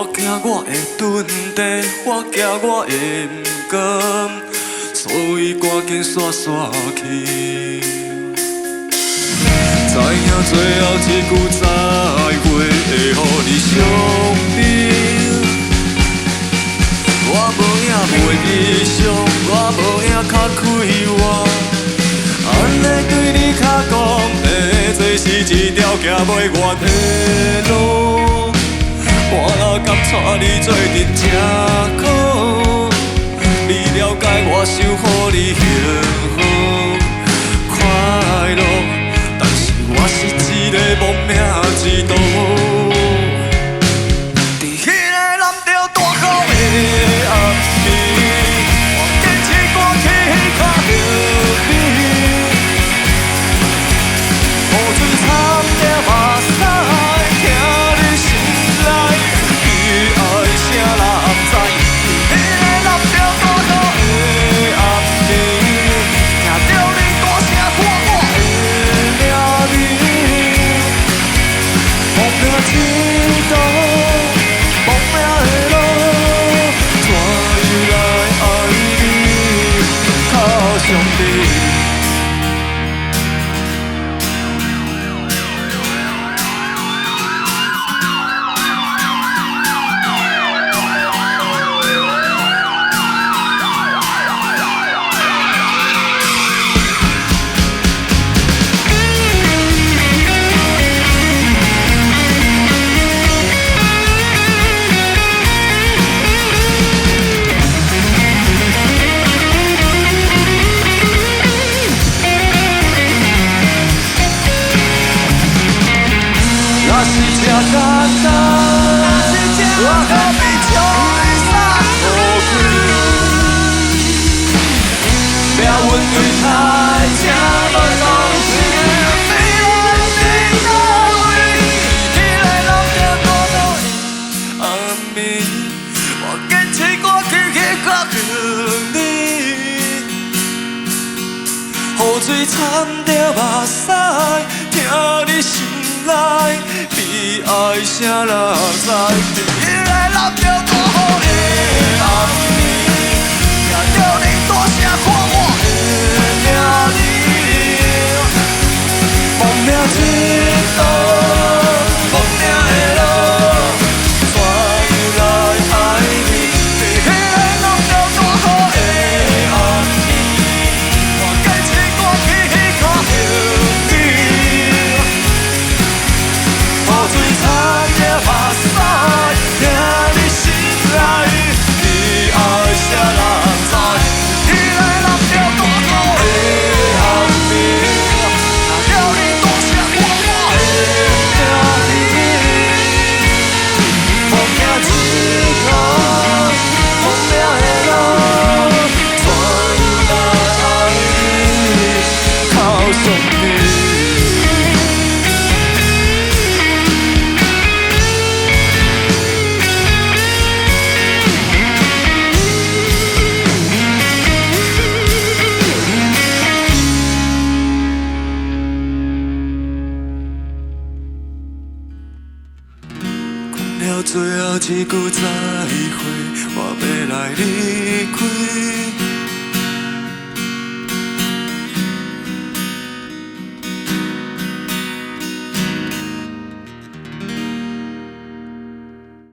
我惊我会蹲地，我惊我会不甘，所以赶紧煞煞去。知影最后一句再会会予你伤悲，我无影袂悲伤，我无影较快活，安尼对你较讲的，这是一条行袂远的路。我若甘带你做阵真苦，你了解我想予你幸福快乐。我是一个亡命之徒，伫迄个南潮大雨的暗暝，我坚持赶去迄块玉米，雨水掺着目屎，听你心内悲哀声人知。迄个南潮大雨的暗暝，听着你大声喊我的名。亡命之徒，亡命的路，怎样来爱你，靠上帝。若是这简单，我何必将你送出去？命运对太正无公平，你来为迄个南潮大雨的暗暝，我坚持赶去迄块玉米，雨水掺着目屎，听你心内悲哀声人知。迄个南潮大雨的暗暝，听着你大声喊我的名字，亡命之徒，亡命的路，怎样来爱你？伫迄个南潮大雨的暗暝，我坚持赶去迄块玉米，雨水掺着目屎，听你心内悲哀声人知。迄个南潮大雨的暗暝，听着你大声喊我的名字，亡命之徒，亡命的路，怎样来爱你，靠上帝。讲了最后一句再会，我要来你